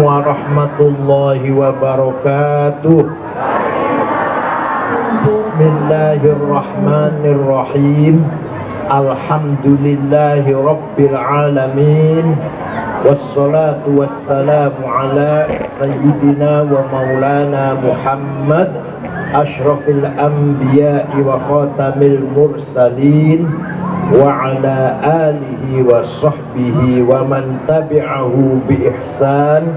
warahmatullahi wabarakatuh. Bismillahirrahmanirrahim. Alhamdulillahi rabbil alamin. Wassalatu wassalamu ala sayyidina wa maulana Muhammad ashrafil anbiya'i wa khatamil mursalin wa ala alihi wa sahbihi wa man tabi'ahu bi ihsan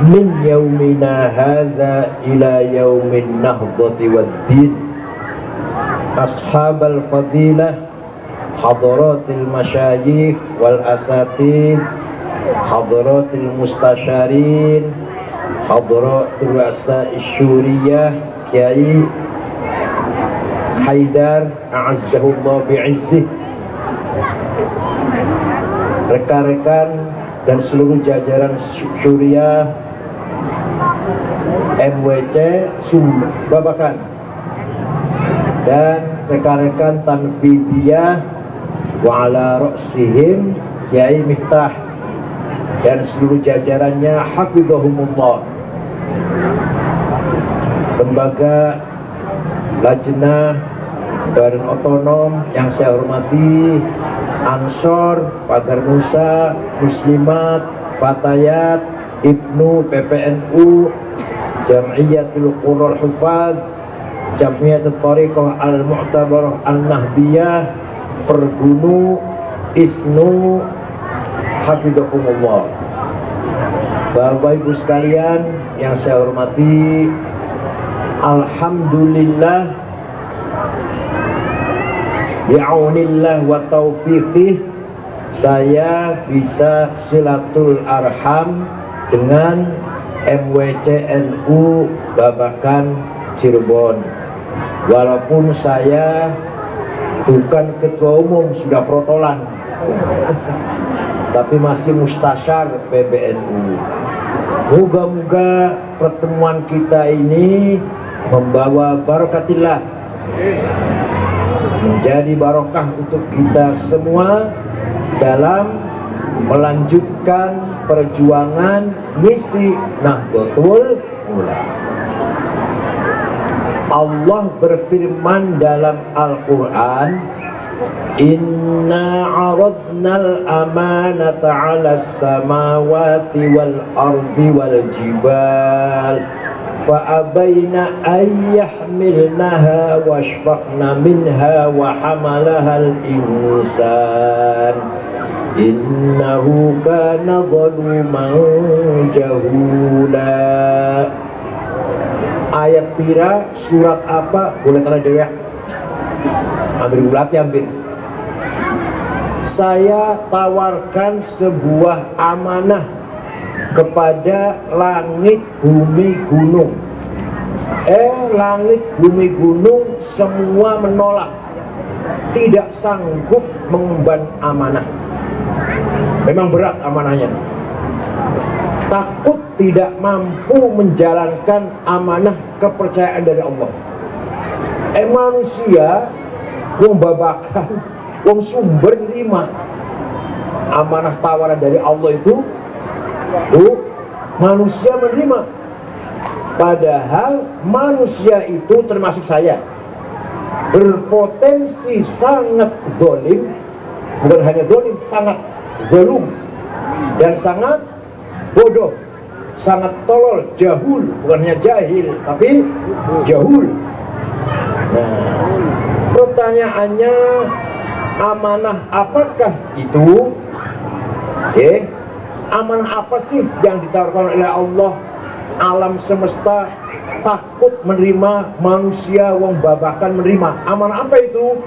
min yaumina hadza ila yaumin nahdati waddin. Ashabal fadilah, hadaratil masyayikh wal asatid, hadaratil mustasyarin, hadaratul ru'asa'is syuriyah, Kiai Haidar a'azzahullah bi'izzih, rekan-rekan dan seluruh jajaran syuriah MWC Babakan dan rekan-rekan Tanfidiyah wa ala ra'sihim Kiai Miftah dan seluruh jajarannya hafizahumullah, lembaga Lajnah Badan Otonom yang saya hormati, Ansor, Pagar Nusa, Muslimat, Fatayat, Ibnu, PPNU, Jam'iyatul Qur'an Hufaz, Jam'iyatul Tariqah Al-Mu'tabarah Al-Nahdiyah, Pergunu, Isnu, Hafidhakumullah. Bapak Ibu sekalian yang saya hormati, alhamdulillah bi'aunillah wa taufiqih saya bisa silatul arham dengan MWCNU Babakan Cirebon. Walaupun saya bukan ketua umum, sudah protolan tapi masih mustasyar PBNU. Moga-moga pertemuan kita ini membawa barakatillah, menjadi barokah untuk kita semua dalam melanjutkan perjuangan misi Nahdlatul Ulama. Allah berfirman dalam Al-Quran, Inna aradnal amanata ala samawati wal ardi wal jibal fa'abayna an yahmilnaha washfaqna minha wa hamalaha al-insan innahu kana zaluman jahula. Ayat pira, surat apa? Boleh kalian dewa ambil ulatnya ambil. Saya tawarkan sebuah amanah kepada langit, bumi, gunung. Langit, bumi, gunung semua menolak, tidak sanggup mengemban amanah. Memang berat amanahnya, takut tidak mampu menjalankan amanah kepercayaan dari Allah. Manusia wong babakan, wong sumber terima amanah tawaran dari Allah itu, manusia menerima. Padahal manusia itu termasuk saya berpotensi sangat zalim, bukan hanya zalim, sangat zalum dan sangat bodoh, sangat tolol, jahul, bukan hanya jahil tapi jahul. Nah, pertanyaannya, amanah apakah itu? Amanah apa sih yang ditawarkan oleh Allah? Alam semesta takut menerima, manusia wong babakan menerima. Amanah apa itu?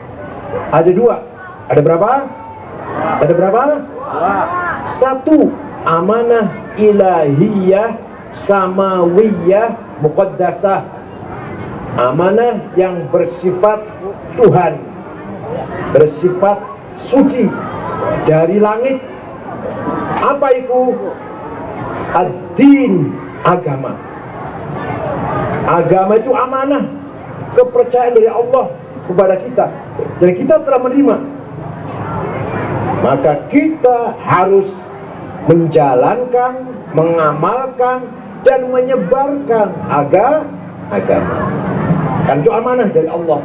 Ada dua. Ada berapa? Ada berapa? Satu, amanah ilahiyah samawiyah muqaddasah, amanah yang bersifat Tuhan, bersifat suci dari langit. Apa itu? Ad-din, agama. Agama itu amanah, kepercayaan dari Allah kepada kita, dan kita telah menerima. Maka kita harus menjalankan mengamalkan dan menyebarkan agama. Kan itu amanah dari Allah.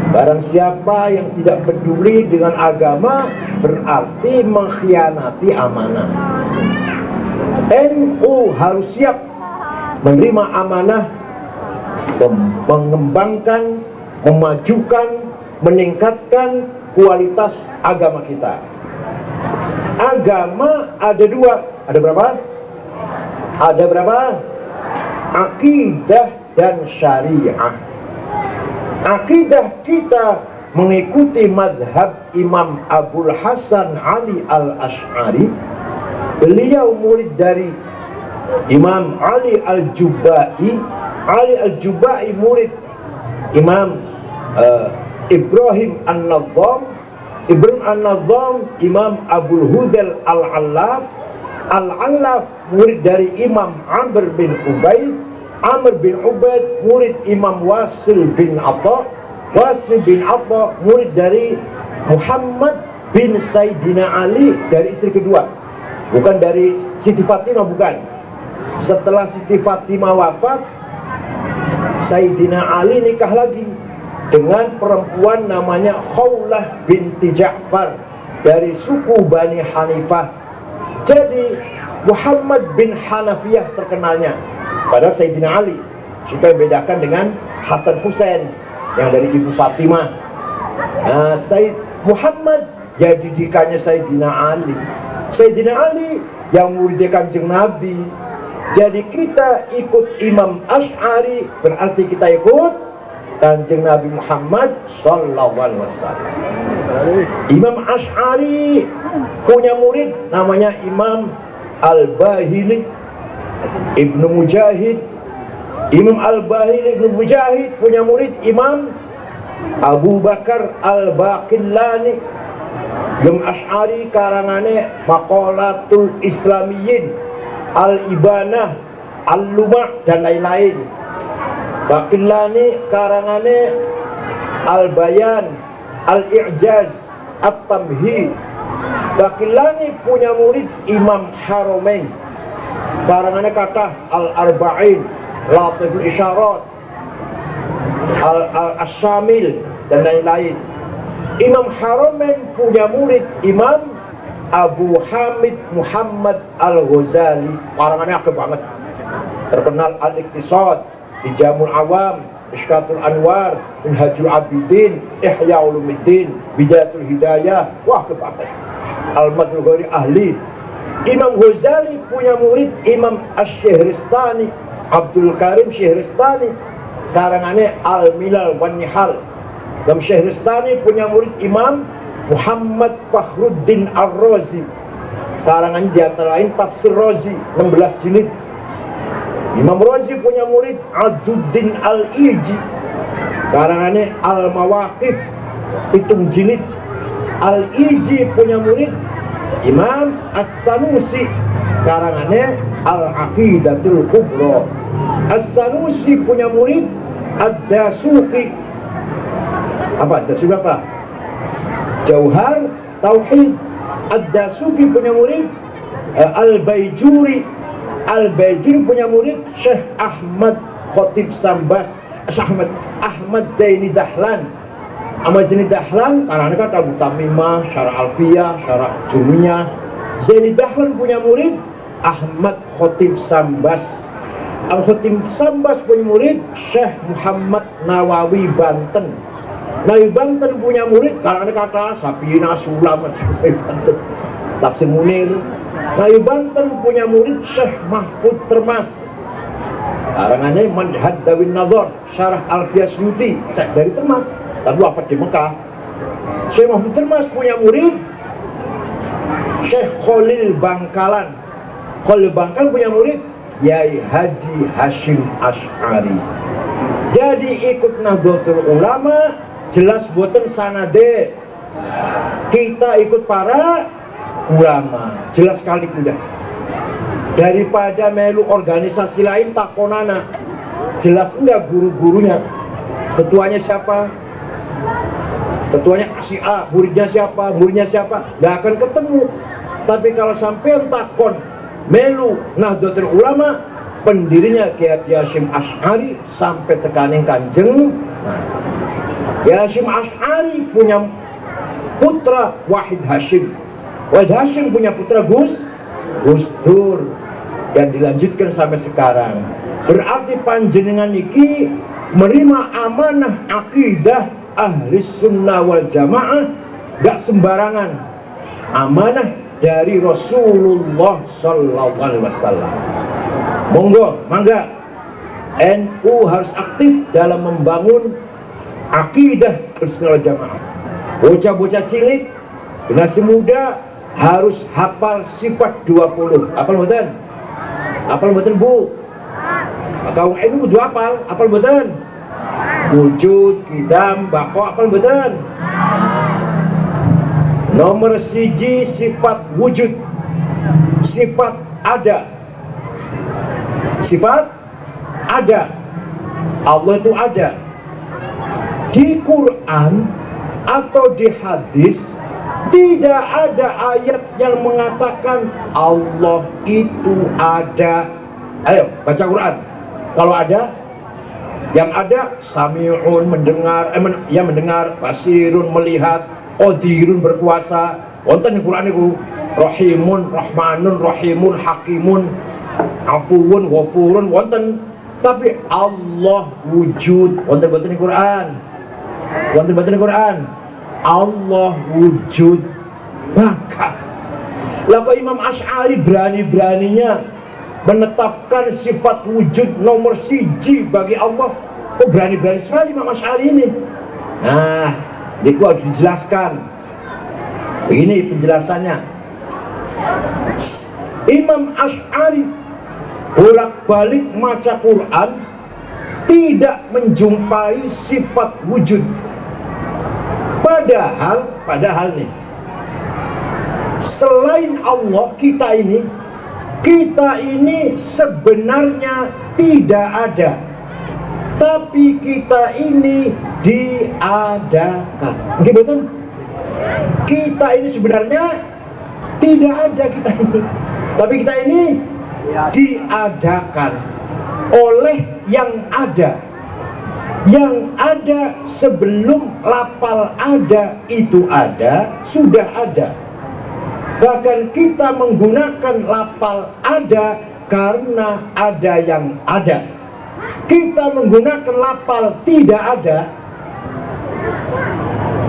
Barang siapa yang tidak peduli dengan agama berarti mengkhianati amanah. NU harus siap menerima amanah, mengembangkan, memajukan, meningkatkan kualitas agama kita. Agama ada dua. Ada berapa? Ada berapa? Akidah dan syariah. Akidah kita mengikuti madhab Imam Abul Hasan Ali al-Ash'ari. Beliau murid dari Imam Ali al-Jubai. Ali al-Jubai murid Imam Ibrahim an-Nadham. Ibrahim an-Nadham Imam Abul Hudal al-Allaf. Al-Allaf murid dari Imam Amr bin Ubaid. Amr bin Ubaid murid Imam Wasil bin Atta. Wasil bin Atta murid dari Muhammad bin Sayyidina Ali dari istri kedua, bukan dari Siti Fatimah, bukan. Setelah Siti Fatimah wafat, Sayyidina Ali nikah lagi dengan perempuan namanya Khawlah binti Ja'far dari suku Bani Hanifah. Jadi Muhammad bin Hanafiyah terkenalnya pada Sayyidina Ali, supaya bedakan dengan Hasan Husain yang dari ibu Fatimah. Nah, Sayyid Muhammad ya didikannya Sayyidina Ali. Sayyidina Ali yang muridnya Kanjeng Nabi. Jadi kita ikut Imam Ash'ari berarti kita ikut Kanjeng Nabi Muhammad sallallahu alaihi wasallam. Imam Ash'ari punya murid namanya Imam Al-Bahili Ibnu Mujahid. Imam Al-Bahili Ibnu Mujahid punya murid Imam Abu Bakar Al-Baqillani. Imam Ash'ari karangane Maqalatul Islamiyyin, Al-Ibanah, Al-Lumah dan lain-lain. Baqillani karangane Al-Bayan, Al-I'jaz, At-Tamhid. Baqillani punya murid Imam Haramain, karangannya kata Al-Arba'in, Latiful Isyarat, Al-Syamil dan lain-lain. Imam Haramain punya murid Imam Abu Hamid Muhammad Al-Ghazali, karangannya akeh banget, terkenal Al-Iqtisad, Hijamul Awam, Ishkatul Anwar, Minhajul Abidin, Ihya Ulumuddin, Bidayatul Hidayah, wah kebanget. Al-Madul Ghari Ahli. Imam Ghazali punya murid Imam Asy-Syihristani, Abdul Karim Syihristani, karangannya Al-Milal wan Nihal. Imam Syihristani punya murid Imam Muhammad Fakhruddin Ar-Razi, karangannya di antara lain Tafsir Razi 16 jilid. Imam Razi punya murid Aduddin Al-Iji, karangannya Al-Mawaqif 7 jilid. Al-Iji punya murid Imam As-Sanusi, karangannya Al-Aqidatul Kubra. As-Sanusi punya murid Ad-Dasuqi. Apa? Dasuqi apa? Jauhar Tauhid. Ad-Dasuqi punya murid Al-Baijuri. Al-Baijuri punya murid Syekh Ahmad Khotib Sambas, Ahmad Zaini Dahlan. Ahmad Zaini Dahlan karena kata Abu Tamimah, Syarah Alfiyah, Syarah Jumiyah. Zaini Dahlan punya murid Ahmad Khotib Sambas. Al-Khotib Sambas punya murid Syekh Muhammad Nawawi Banten. Nawawi Banten punya murid karena kata Sapina Sulam, Banten. Tafsir Munir. Nawawi Banten punya murid Syekh Mahfud Termas, karangannya Manhaj Dawin Nazar, Syarah Alfiyah Suyuti, dari Termas. Lalu wafat di Mekah. Syekh Mahfud Termas punya murid Syekh Khalil Bangkalan. Khalil Bangkalan punya murid Yai Haji Hashim Ash'ari. Jadi ikut Nahdlatul Ulama jelas boten sanade. Kita ikut para ulama, jelas sekali udah. Daripada melu organisasi lain takonana, jelas enggak guru-gurunya, ketuanya siapa, ketuanya si A, muridnya siapa, nggak akan ketemu. Tapi kalau sampai takon melu Nahdlatul Ulama, pendirinya Kiai Hasyim Asy'ari sampai tekaning Kanjeng. Kiai Hasyim Asy'ari punya putra Wahid Hasyim. Wahid Hasyim punya putra Gus Dur, yang dilanjutkan sampai sekarang. Berarti panjenengan iki menerima amanah akidah ahli sunnah wal jamaah gak sembarangan, amanah dari Rasulullah Sallallahu Alaihi Wasallam. Monggo, mangga NU harus aktif dalam membangun akidah sunnah wal jamaah. Bocah-bocah cilik, generasi muda harus hafal sifat 20. Hafal mboten? Hafal mboten Bu? Kau NU kudu hafal mboten? Wujud, kidam, bako, hafal mboten? Nomor 1 sifat wujud, sifat ada. Sifat ada, Allah itu ada. Di Quran atau di hadis tidak ada ayat yang mengatakan Allah itu ada. Ayo baca Quran. Kalau ada, yang ada sami'un, mendengar, mendengar, basirun, melihat, qadirun, berkuasa. Wonten di Quran itu rahimun, rahmanun, rahimun, hakimun, afuun, ghafurun, wonten. Tapi Allah wujud, wonten di Quran. Wonten di Quran. Allah wujud. Maka lalu Imam Asy'ari berani-beraninya menetapkan sifat wujud nomor 1 bagi Allah. Oh, berani-berani sekali Imam Asy'ari ini. Nah, itu harus dijelaskan. Ini penjelasannya. Imam Asy'ari bolak-balik maca Quran tidak menjumpai sifat wujud. Padahal nih, selain Allah, kita ini sebenarnya tidak ada, tapi kita ini diadakan. Betul? Kita ini sebenarnya tidak ada, kita ini, tapi kita ini diadakan oleh yang ada. Yang ada sebelum lafal ada itu ada, sudah ada. Bahkan kita menggunakan lafal ada karena ada yang ada. Kita menggunakan lafal tidak ada,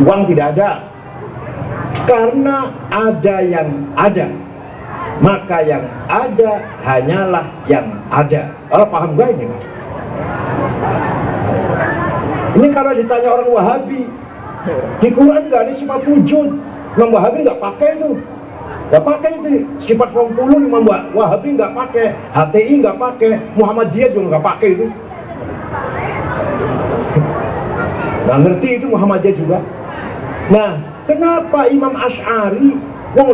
uang tidak ada, karena ada yang ada. Maka yang ada hanyalah yang ada. Oh, paham gak ini? Ini kalau ditanya orang Wahabi, di Quran nggak ada sifat wujud. Imam Wahabi nggak pakai itu, sifat 20 Imam Wahabi nggak pakai, HTI nggak pakai, Muhammadiyah juga nggak pakai itu. Nggak ngerti itu Muhammadiyah juga. Nah, kenapa Imam Asy'ari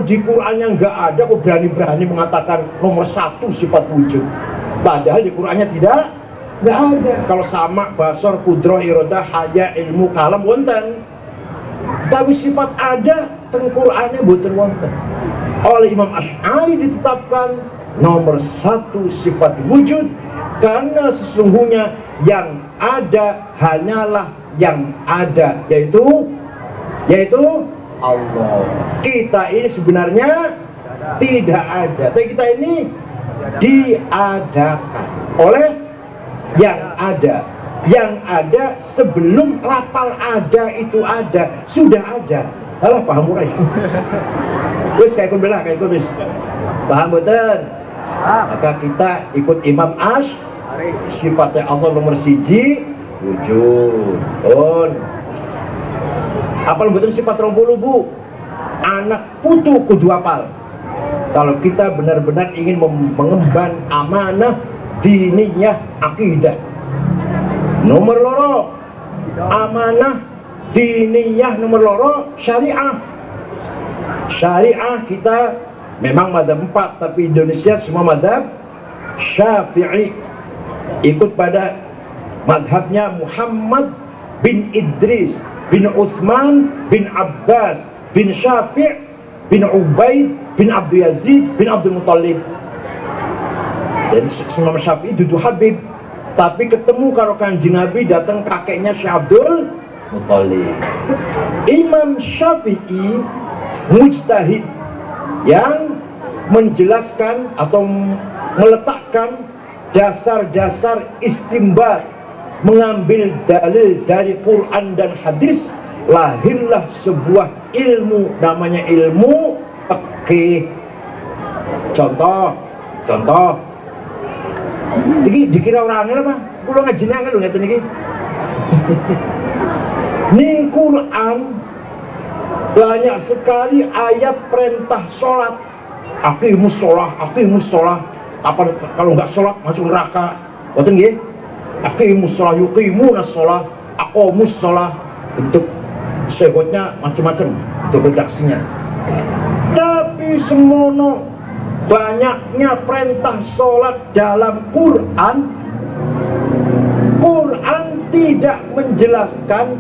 di Qurannya nggak ada, kok berani-berani mengatakan nomor 1 sifat wujud? Padahal di Qurannya nggak ada. Kalau sama basar, kudroh, irodah, haya, ilmu, kalam wonten. Tapi sifat ada teng Qur'ane boten wonten. Oleh Imam Asy'ari ditetapkan nomor 1 sifat wujud, karena sesungguhnya yang ada hanyalah yang ada, yaitu Allah. Kita ini sebenarnya tidak ada, tapi kita ini diadakan oleh yang ada. Yang ada sebelum lafal ada itu ada, sudah ada. Alah, paham mulai. Wis kayak kun belah, kayak kun wis. Paham betul? Maka kita ikut Imam Asy'ari. Sifatnya Allah nomor 1 wujud. Apal betul sifat 20 Bu. Anak putu kudu apal. Kalau kita benar-benar ingin mengemban amanah diniyah akidah. Nomor loro amanah diniyah, nomor loro syariah. Syariah kita memang madzhab 4, tapi Indonesia semua madzhab Syafi'i. Ikut pada madzhabnya Muhammad bin Idris bin Utsman bin Abbas bin Syafi' bin Ubaid bin Abdul Yazid bin Abdul Muttalib. Jadi Imam Syafi'i dudu Habib, tapi ketemu kalau Kanjeng Nabi datang kakeknya Syekh Abdul Muthalib. Imam Syafi'i mujtahid yang menjelaskan atau meletakkan dasar-dasar istimbat, mengambil dalil dari Quran dan hadis, lahirlah sebuah ilmu namanya ilmu fikih. Contoh iki dikira orang angel apa? Kula ngajine angel lho ngeten iki. Ning Quran banyak sekali ayat perintah sholat. Aqimus sholah. Apa kalau nggak sholat masuk neraka? Boten nggih? Aqimus sholah, yuqimunas sholah, aqamus sholah. Bentuk sebutnya macam-macam, bentuk redaksinya. Tapi semono banyaknya perintah sholat dalam Quran tidak menjelaskan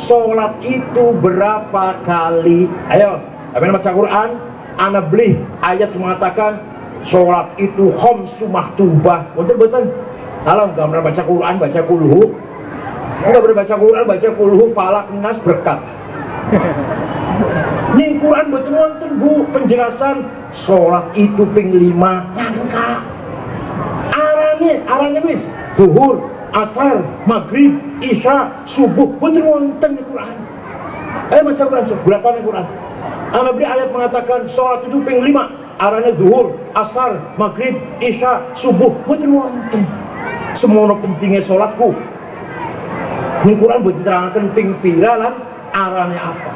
sholat itu berapa kali. Ayo, apa baca Quran? Ana beli ayat mengatakan sholat itu khamsu maktubah. Betul. Kalau nggak pernah baca Quran, baca kulhu. Nggak pernah baca Quran, baca kulhu, falak, nas, berkat. Ning Quran betul wonten Bu penjelasan sholat itu ping 5 langkah. Arane wis zuhur, asar, maghrib, isya, subuh, betul wonten di Quran. Ayo baca Quran, berapa Quran? Ana beri ayat mengatakan sholat itu ping 5, arane zuhur, asar, maghrib, isya, subuh, betul wonten. Semono pentingnya sholatku. Di Quran diterangkan ping pira lan arane apa.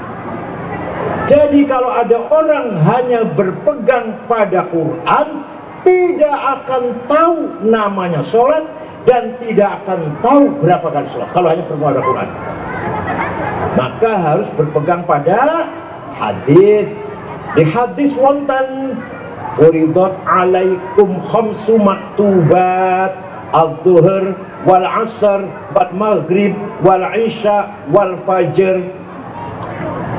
Jadi kalau ada orang hanya berpegang pada Quran, tidak akan tahu namanya sholat dan tidak akan tahu berapa kali sholat kalau hanya berpegang pada Quran. Maka harus berpegang pada hadis. Di hadis wonten furidat alaikum khamsu maktubat al-zuhur wal asr wal maghrib wal isya wal fajr.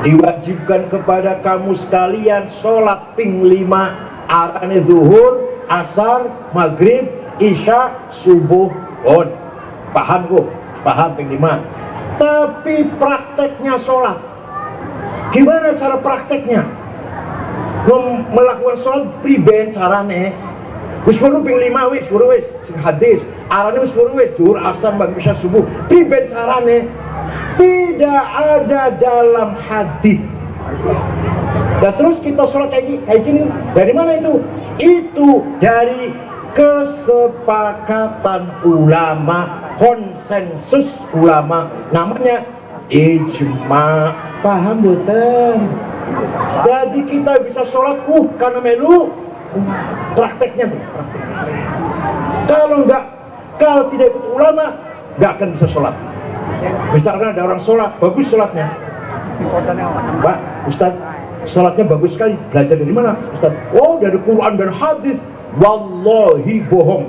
Diwajibkan kepada kamu sekalian sholat ping 5, arane zuhur, asar, maghrib, isya, subuh. Oh, paham ping 5. Tapi prakteknya sholat, gimana cara prakteknya? Melakukan sholat priben carane. Wis ping 5 wis hadis. Arane wis zuhur, asar, maghrib, isya, subuh. Priben carane? Tidak ada dalam hadis. Dan terus kita sholat kayak gini, dari mana itu? Itu dari kesepakatan ulama, konsensus ulama, namanya ijma. Paham betul? Jadi kita bisa sholat karena melu prakteknya tuh. Kalau tidak ikut ulama, nggak akan bisa sholat. Misalkan ada orang sholat, bagus sholatnya, Pak Ustaz, sholatnya bagus sekali, belajar dari mana Ustaz? Oh, dari Quran dan hadis. Wallahi bohong,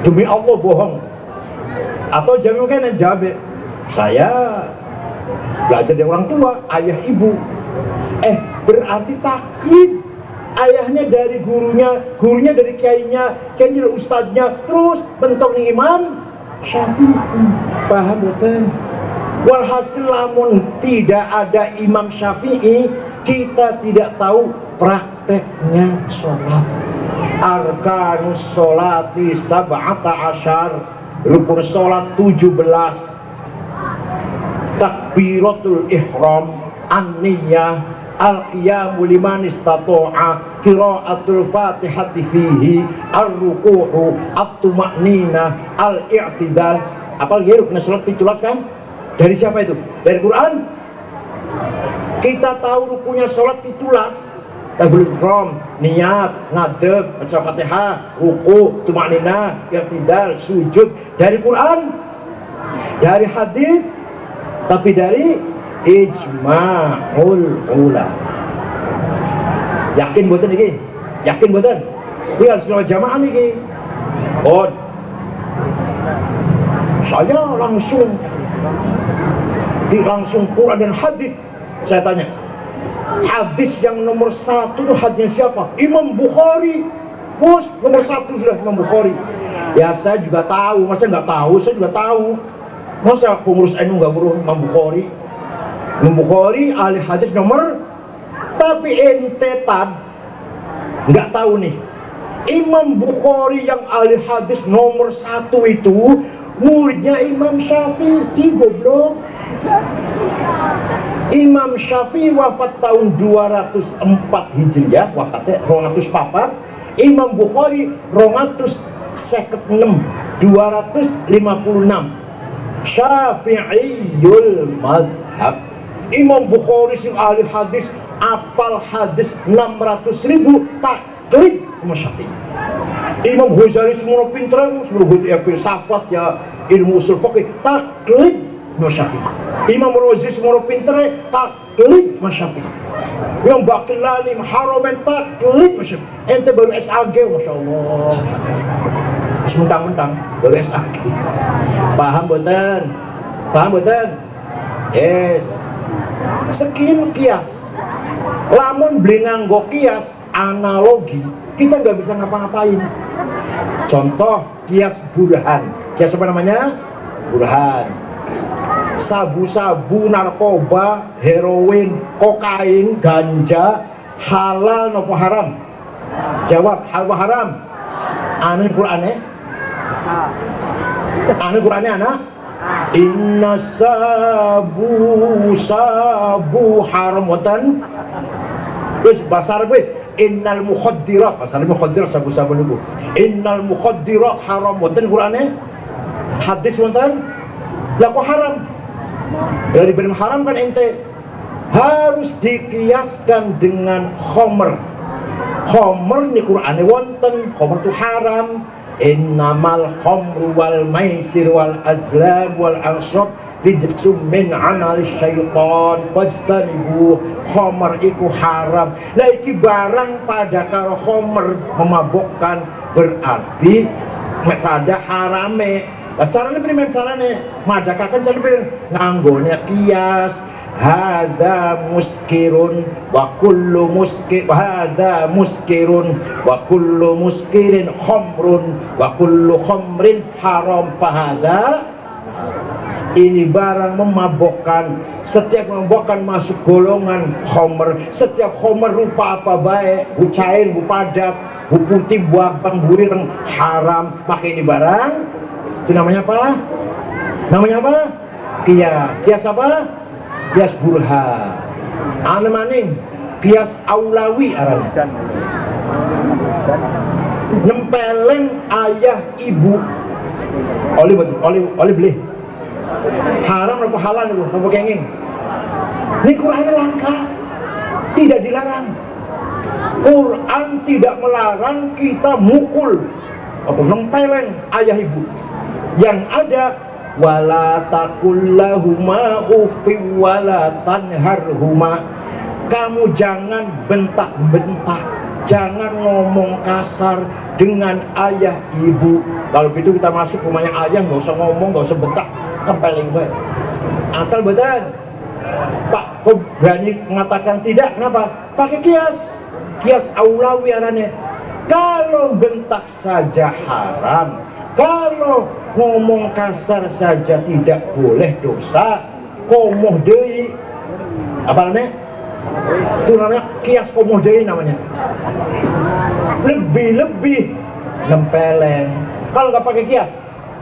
demi Allah bohong. Atau jangan mungkin jawab, saya belajar dari orang tua, ayah ibu. Berarti taklid. Ayahnya dari gurunya dari kiainya dari ustadznya, terus bentuk imam Syafi'i. Paham betul? Walhasil lamun tidak ada Imam Syafi'i, kita tidak tahu prakteknya sholat. Arkanus sholati sab'ata asyar, rukun sholat 17, takbiratul ihram, an-niyah, al-qiyamu liman istata'a, qira'atul fatihati fihi, ar-ruku'u, at-tuma'ninah, al-i'tidal. Apa lagi rukun sholat 17 kan? Dari siapa itu? Dari Quran. Kita tahu rukunnya sholat 17. Takbiratul ihram, niat, ngadeg, baca Fatihah, ruku', tuma'ninah, i'tidal, sujud. Dari Quran, dari hadis, tapi dari ijma'ul ulama. Yakin boten iki? Yakin boten? Kuwi harus sholat jamaah niki. Oh, saya langsung Quran dan hadis. Saya tanya, hadis yang nomor 1 itu hadisnya siapa? Imam Bukhari. Bos, nomor 1 sudah Imam Bukhari. Ya saya juga tahu, masa nggak tahu? Saya juga tahu. Masa pengurus NU nggak ngurus Imam Bukhari? Imam Bukhari ahli hadis nomor, tapi ente tad nggak tahu nih. Imam Bukhari yang ahli hadis nomor 1 itu muridnya Imam Syafi'i, goblok. Imam Syafi'i wafat tahun 204 Hijriah, wafatnya 204. Imam Bukhari 256, 256. Syafi'iyul madhab. Imam Bukhari sing ahli hadis, apal hadis 600.000, taklid sama Syafi'i. Imam Ghazali semua pinter, semua filsafat ya, ilmu usul fikih, taklid sama Syafi'i. Imam Razi semua pinter, taklid sama Syafi'i. Imam Baqillani, Haramain, taklid sama Syafi'i. Ente baru SAG, Masya Allah. Mentang-mentang baru SAG. Paham boten? Paham boten? Yes. Sekian kias. Lamun beli nganggo kias analogi, kita nggak bisa ngapa-ngapain. Contoh kias burhan. Kias apa namanya? Burhan. Sabu-sabu, narkoba, heroin, kokain, ganja, halal nopo haram? Jawab, halal haram. Anu Qur'ane? Anu Qur'ane anak? Inna sabu haramatan. Wis basar wis. Innal mukhaddirat, basar mukhaddirat sabu-sabu niku. Innal mukhaddirat haramatan Qur'ane. Hadis wonten. Lah kok haram? Dari benar haram kan ente harus dikiaskan dengan khomer. Khomer ni Qur'ane wonten, khomer itu haram. Innamal khamru wal maisir wal azlam wal ansab rijsum min amali syaitan fajtanibu. Khomer iku haram. Lah iki barang pada karo khomer memabukkan berarti ada harame. Lah carane primen carane madakaken carane nganggone kias. Hada muskirun wa kullu muskir, hada muskirun wa kullu muskirin khamrun wa kullu khamrin haram. Fahada, ini barang memabokkan. Setiap memabokkan masuk golongan khamr. Setiap khamr rupa apa baik, bu cair, bu padat, bu putih, bu abang, bu ireng, haram. Maka ini barang itu namanya apa? Namanya apa? Kias. Kias apa? Kias burhan. Ane maning kias aulawi arane. Nyempeleng ayah ibu. Oli betul, oli beli. Haram apa halal itu? Apa kenging? Ini Quran langka. Tidak dilarang. Quran tidak melarang kita mukul apa nyempeleng ayah ibu. Yang ada wala taqullahuma uffin wala tanharhuma. Kamu jangan bentak-bentak, jangan ngomong kasar dengan ayah ibu. Kalau gitu kita masuk rumahnya ayah, nggak usah ngomong, nggak usah bentak, kempeleng banget. Asal betul Pak kok berani mengatakan tidak, kenapa? Pakai kias aulawi anane. Kalau bentak saja haram, kalau ngomong kasar saja tidak boleh, dosa. Komoh deui. Apa namanya? Itu namanya kias komoh deui namanya. Lebih-lebih nempeleng. Kalau nggak pakai kias,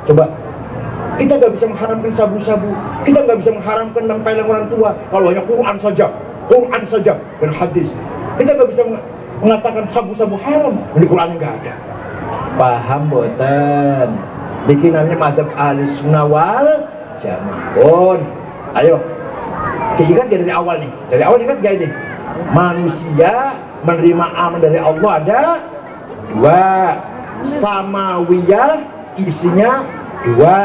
coba. Kita nggak bisa mengharamkan sabu-sabu. Kita nggak bisa mengharamkan nempeleng orang tua. Kalau hanya Quran saja dan hadis. Kita nggak bisa mengatakan sabu-sabu haram. Di Quran nggak ada. Paham boten? Bikin namanya madzhab ahli sunnah wal jamaah. Ayo, kita dari awal nih. Dari awal ingat gak ini? Manusia menerima amanah dari Allah ada dua. Samawiyah isinya dua.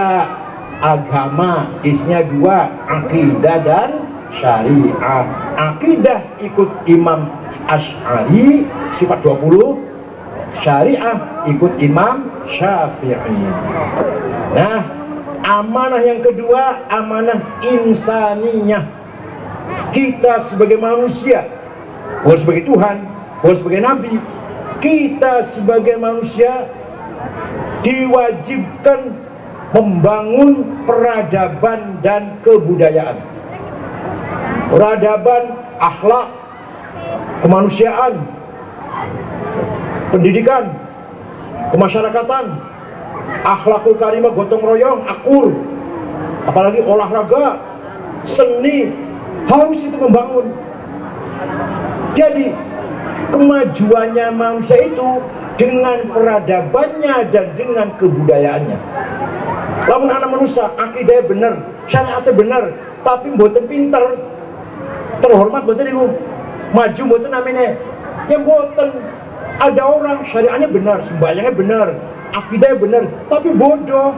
Agama isinya dua. Akidah dan syariah. Akidah ikut Imam Asy'ari sifat 20. Syariah ikut Imam Syafi'i. Nah, amanah yang kedua, amanah insaniyah. Kita sebagai manusia, bukan sebagai Tuhan, bukan sebagai Nabi, kita sebagai manusia diwajibkan membangun peradaban dan kebudayaan. Peradaban, akhlak, kemanusiaan, pendidikan, kemasyarakatan, akhlakul karimah, gotong royong, akur, apalagi olahraga, seni, harus itu membangun. Jadi kemajuannya manusia itu dengan peradabannya dan dengan kebudayaannya. Lamun anak manusia akidahnya bener, syariatnya bener, tapi mboten pinter, terhormat mboten ibu, maju mboten namanya, yang mboten. Ada orang syariatnya benar, sembahyangnya benar, akidahnya benar, tapi bodoh,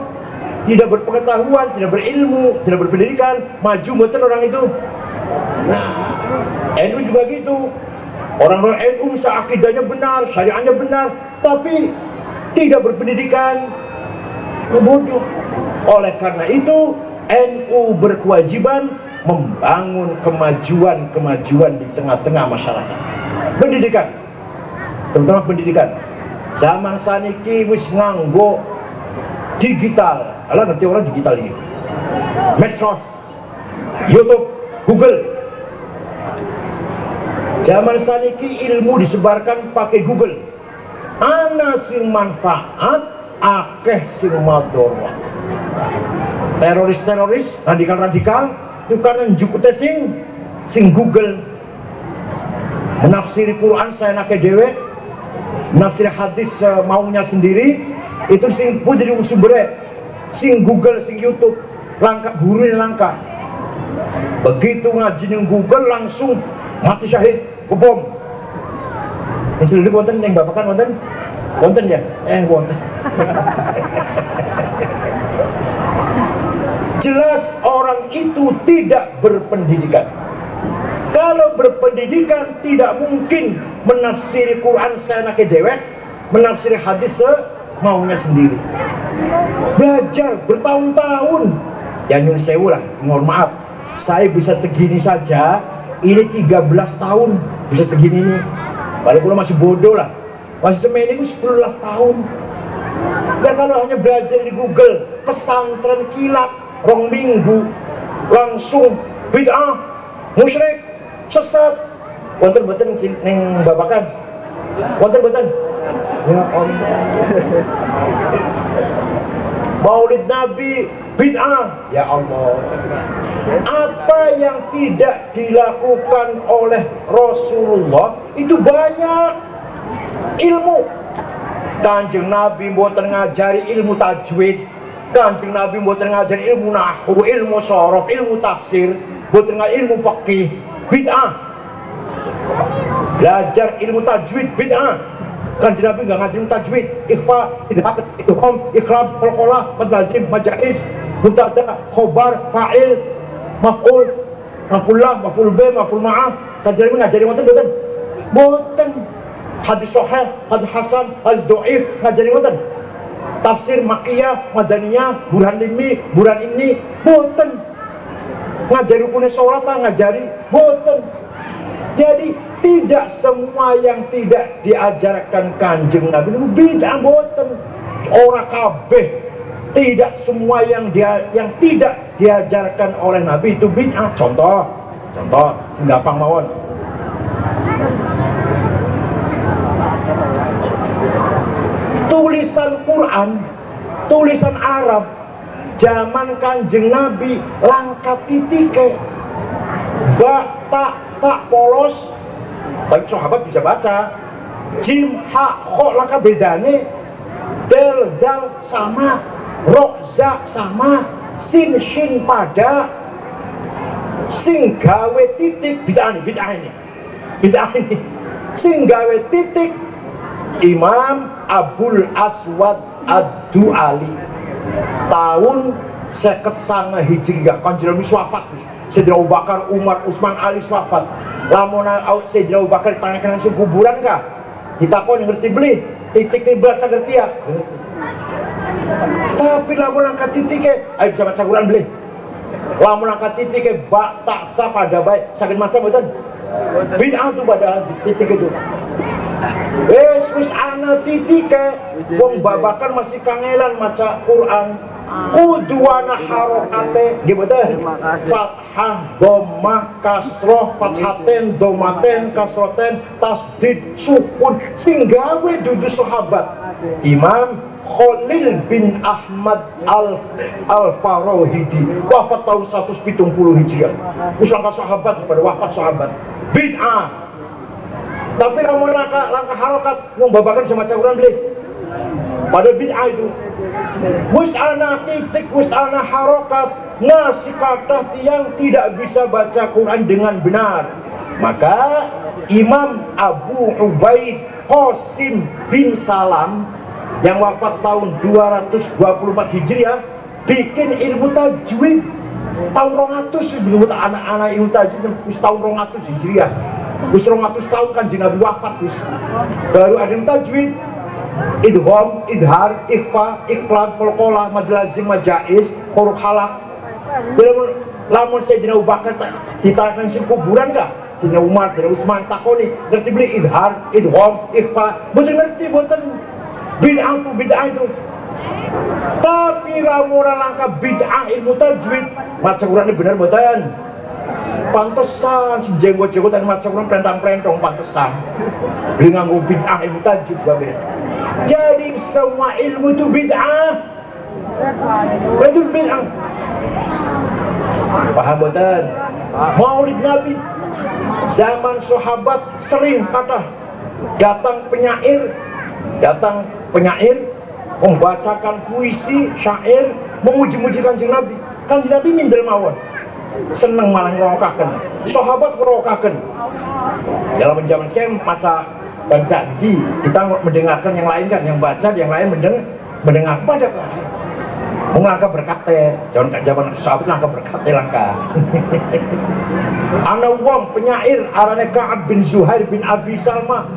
tidak berpengetahuan, tidak berilmu, tidak berpendidikan, maju mboten orang itu. Nah, NU juga gitu. Orang-orang NU bisa akidahnya benar, syariatnya benar, tapi tidak berpendidikan, bodoh. Oleh karena itu, NU berkewajiban membangun kemajuan-kemajuan di tengah-tengah masyarakat. Pendidikan, terutama pendidikan. Zaman saniki wis nganggo digital. Ala ngerti orang digital ini? Medsos, YouTube, Google. Zaman saniki ilmu disebarkan pakai Google. Ana sing manfaat, akeh sing madharat. Teroris-teroris, radikal-radikal itu karena njukute sing Google. Menafsiri Quran saya nake dewe, menafsiri hadis maunya sendiri, itu sing pun jadi sumbernya, sing Google, sing YouTube, langkah guru ini langkah. Begitu ngaji yang Google langsung mati syahid, bom. Yang selidik wonten, yang bapak kan wonten, wonten ya, wonten. Jelas orang itu tidak berpendidikan. Kalau berpendidikan tidak mungkin menafsiri Quran seenake dewek, menafsiri hadis maunya sendiri. Belajar bertahun-tahun. Ya nyun sewu lah, mohon maaf. Saya bisa segini saja, ini 13 tahun bisa segini ini. Padahal masih bodoh lah. Masih semeni itu 11 tahun. Dan kalau hanya belajar di Google, pesantren kilat, rong minggu, langsung bid'ah, musyrik, sesat. Wonten boten ning babakan? Wonten boten? Ya Allah. Maulid Nabi bid'ah, ya Allah. Apa yang tidak dilakukan oleh Rasulullah itu banyak. Ilmu Kanjeng Nabi mboten ngajari ilmu tajwid, Kanjeng Nabi mboten ngajari ilmu nahwu, ilmu sorof, ilmu tafsir, mboten ngajari ilmu fikih, bid'ah. Belajar ilmu tajwid bid'ah. Kanjeng Nabi nggak ngajarin tajwid, ikhfa, idhaq, idgham, iqlab, qalqalah, mad lazim, majaiz, mubtada, khobar, fa'il, maf'ul, maf'ullah, maf'ul bih, maf'ul ma'ah. Kanjeng Nabi ngajari wonten mboten? Mboten. Hadis sahih, hadis hasan, hadis dhaif, ngajari wonten? Tafsir Makkiyah, Madaniyah, Burhan Limi, Burhan ini, boten. Ngajari rukunnya sholat, ngajari, boten. Jadi tidak semua yang tidak diajarkan Kanjeng Nabi itu bid'ah, boten. Ora kabeh. Tidak semua yang tidak diajarkan oleh Nabi itu bid'ah. Contoh, gampang mawon. Tulisan Quran, tulisan Arab zaman Kanjeng Nabi langka titike, tak polos. Baik sahabat bisa baca. Jim, ha, kok langka bedane. Del, dal sama, ro, za sama, sin, shin pada, sing gawe titik, bid'ah ini. Sing gawe titik Imam Abul Aswad Ad-Du'ali tahun 59 Hijriah. Kanjeng Nabi wafat. Sayyidina Abu Bakar, Umar, Utsman, Ali wafat. Lamun Sayyidina Abu Bakar ditanyakan langsung kuburan kah? Ditakoni ngerti beli, titik belas ngerti ya. Tapi lamun angkat titiknya, ayo bisa baca Quran beli. Lamun angkat titiknya, tak pada baik sakit macam betul. Bid'ah tuh pada titik itu. Wis ana titike wong babakan masih kangelan maca Quran. Kuduana harokate gimana? Fathah, dhammah, kasroh, fathaten, dhammaten, kasroten, tasdid, sukun sing gawe dudu sahabat. Imam Khalil bin Ahmad Al-Farahidi wafat tahun 170 Hijriah. Wis langkah sahabat pada wafat sahabat. Bid'ah. Tapi lamun langkah harokat wong babakan sama Quran beli. Pada bid'ah itu wis ana titik, wis ana harokat, masih kata tiang tidak bisa baca Quran dengan benar. Maka Imam Abu Ubaid Qasim bin Salam yang wafat tahun 224 Hijriah bikin ilmu tajwid tahun 200 sebelum anak-anak ilmu tajwid wis tahun 200 Hijriah. Wis 200 tahun kan Nabi wafat wis. Baru ada tajwid, idgham, idhar, ikhfa, iqlab, qalqalah, mad lazim, majaiz, huruf halaq. Lamun Sayyidina Abu Bakar ditakan sing kuburan kah? Sayyidina Umar, Sayyidina Utsman takoni, ngerti beli idhar, idgham, ikhfa, mboten ngerti mboten bid'ah itu. Tapi lamun langkah bid'ah ilmu tajwid, maca Qur'ane bener mboten? Pantesan si jenggot-jenggotan maca Quran prentang-prentong pantesan. Beli nganggo bid'ah ilmu tajwid babe. Jadi semua ilmu itu bid'ah. Itu bid'ah. Paham betul? Maulid Nabi zaman sahabat sering kata datang penyair membacakan puisi, syair, memuji-muji Kanjeng Nabi. Kanjeng Nabi mindel mawon. Seneng malah ngerokaken, sahabat ngerokaken. Dalam zaman sekarang masa janji kita mendengarkan yang lain kan, yang baca yang lain mendengar pada melangkah berkata, jangan tak zaman sahabat langkah berkata langkah. Ana wong penyair arane Ka'ab bin Zuhair bin Abi Salma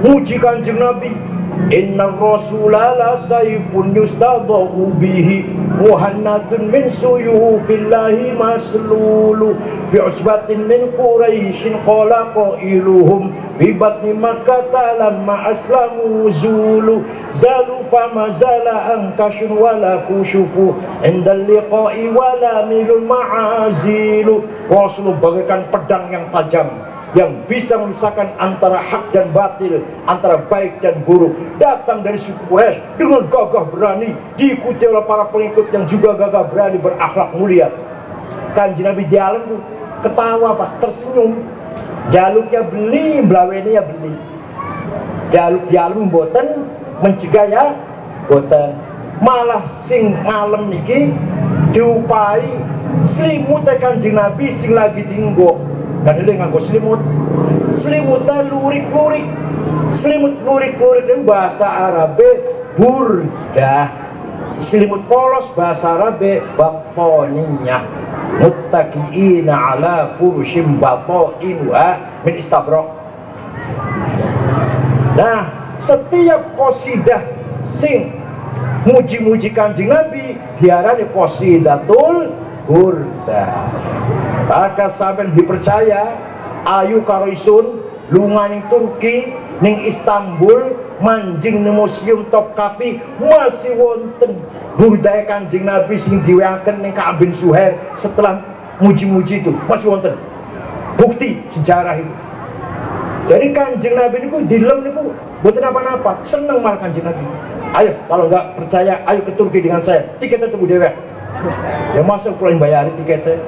muji Kanjeng Nabi. Inna Rasulah la sayfun yustadahu bihi muhannatun min suyufillahi maslulu fi usbatin min Quraishin qala qailuhum fi batni Makkah lamma aslamu zulu zalu fama zala ankashun wala kushufu inda liqa'i wala milul ma'azilu. Rasul bagaikan pedang yang tajam yang bisa memisahkan antara hak dan batil, antara baik dan buruk, datang dari suku Quraisy dengan gagah berani, diikuti oleh para pengikut yang juga gagah berani berakhlak mulia. Kanjeng Nabi jalan tuh ketawa pak, tersenyum. Jaluknya beli, belawene ya beli. Jaluk jalan boten mencegah ya boten. Malah sing malam niki diupai selimut Kanjeng Nabi sing lagi tinggo. Dan ini nganggo selimutnya lurik-lurik. Selimut lurik-lurik itu bahasa Arabe burdah. Selimut polos bahasa Arabe batoniyah. Muttaqiina ala furushim batoinuha min istabraq. Nah, setiap qasidah sing muji-muji Kanjeng Nabi diarani qasidatul burdah. Maka sampai dipercaya ayu karo isun lunga ning Turki, ning Istanbul, manjing ning Museum Topkapi masih wonten budaya Kanjeng Nabi sing diweaken ning Ka'ab bin Zuhair setelah muji-muji itu masih wonten bukti sejarah itu. Jadi Kanjeng Nabi niku dilem niku mboten apa-apa, seneng malah Kanjeng Nabi. Ayo kalau nggak percaya ayo ke Turki dengan saya, tiketnya tunggu dewek. Ya masuk pulang bayar tiketnya.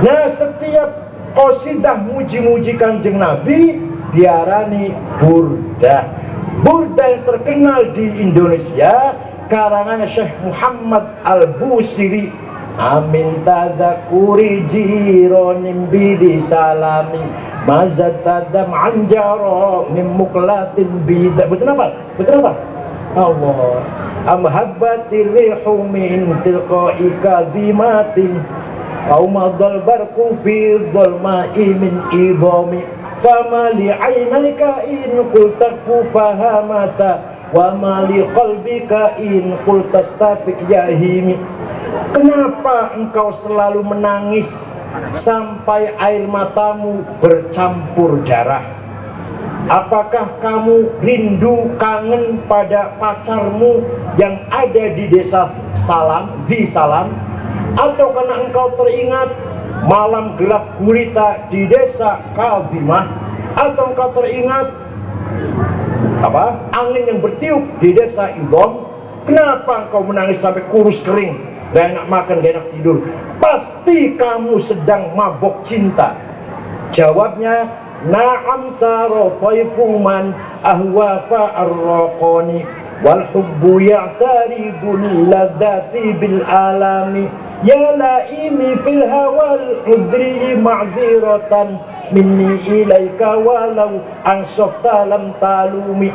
Nah setiap qasidah muji-muji Kanjeng Nabi diarani burdah. Burdah yang terkenal di Indonesia karangan Syekh Muhammad Al-Busiri. Amin tadakuri jironim bidi salami mazat tadam anjaro min muklatin bida. Betul apa? Betul apa? Allah amhabbatir rihu min tilqa'i kadhimatin aw madal barqu fi dhulma'i min idami fama li 'ainayka in qulta fahamata wa ma li qalbika in qulta stafik yahimi. Kenapa engkau selalu menangis sampai air matamu bercampur darah? Apakah kamu rindu kangen pada pacarmu yang ada di desa Salam, di Salam? Atau karena engkau teringat malam gelap gulita di desa Kadimah? Atau engkau teringat angin yang bertiup di desa Idom? Kenapa engkau menangis sampai kurus kering, gak enak makan, gak enak tidur? Pasti kamu sedang mabok cinta. Jawabnya, na'am saro faifuman ahwa fa'arraqani wal hubbu ya'taribul ladati bil alami ya laimi fil hawal udri ma'ziratan minni ilaika walau ansofta lam talumi.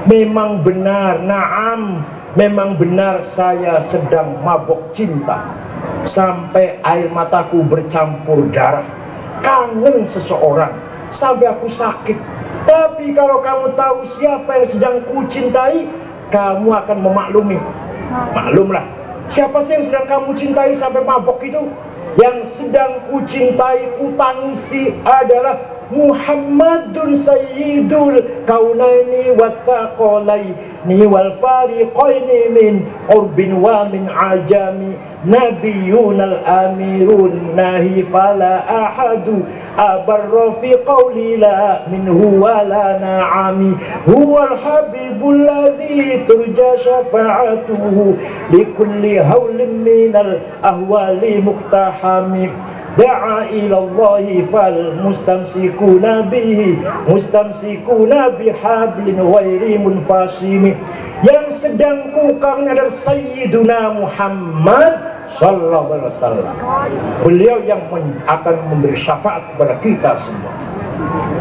Memang benar, na'am, memang benar saya sedang mabok cinta sampai air mataku bercampur darah, kangen seseorang sampai aku sakit. Tapi kalau kamu tahu siapa yang sedang kucintai, kamu akan memaklumi. Maklumlah, siapa sih yang sedang kamu cintai sampai mabok itu? Yang sedang kucintai, kutangisi adalah Muhammadun Sayyidul Kaunaini Wattaqalaini wal Fariqaini min urbin wa min ajami Nabiyun al-amirun nahi fala ahadu abarra fi qawli la minhu wa la na'ami huwal habibul ladhi turja syafa'atuhu likulli hawlin minal ahwali muktahami da'a ilallahi fal mustamsikuna bihi mustamsikuna bihablin ghairi munfasimi. Yang sedang kukangen adalah Sayyiduna Muhammad sallallahu alaihi wasallam. Beliau yang akan memberi syafaat kepada kita semua.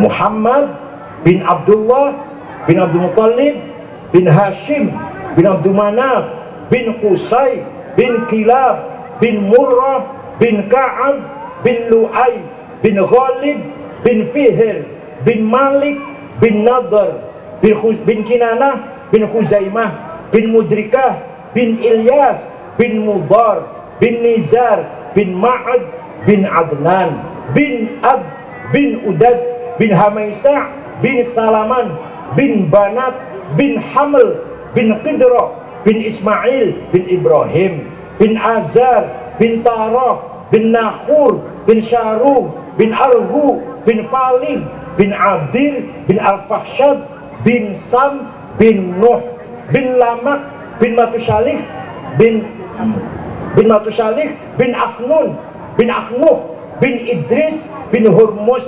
Muhammad bin Abdullah bin Abdul Muttalib bin Hashim bin Abdul Manaf bin Qusay bin Kilab bin Murrah bin Ka'ab bin Lu'ay bin Ghalib bin Fihr bin Malik bin Nadr bin Kinanah bin Khuzaimah bin Mudrikah bin Ilyas bin Mudar bin Nizar bin Ma'ad bin Adnan bin Ab bin Udad bin Hamaisa bin Salaman bin Banat bin Haml bin Qidra bin Ismail bin Ibrahim bin Azar bin Tarah bin Nahur bin Syaruh bin Arhu bin Falih bin Abdil bin Al-Fahshad bin Sam bin Nuh bin Lamak bin Matusalih bin Akhnun bin Akhnuh bin Idris bin Hurmus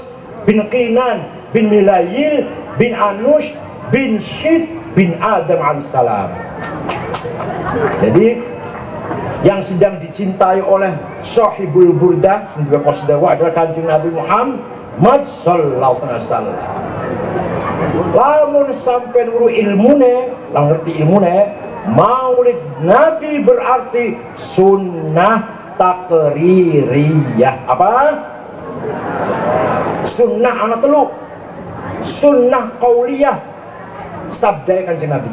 bin Qinan bin Milayil bin Anush bin Syid bin Adam alaihissalam. Jadi yang sedang dicintai oleh Sahibul Burdah juga Qasdawa adalah Kanjeng Nabi Muhammad sallallahu alaihi wasallam. Lamun sampai nuru ilmune, lang ngerti ilmune, Maulid Nabi berarti sunnah takririyah. Apa? Sunnah anak telu, sunnah qauliyah, sabda Kanjeng Nabi.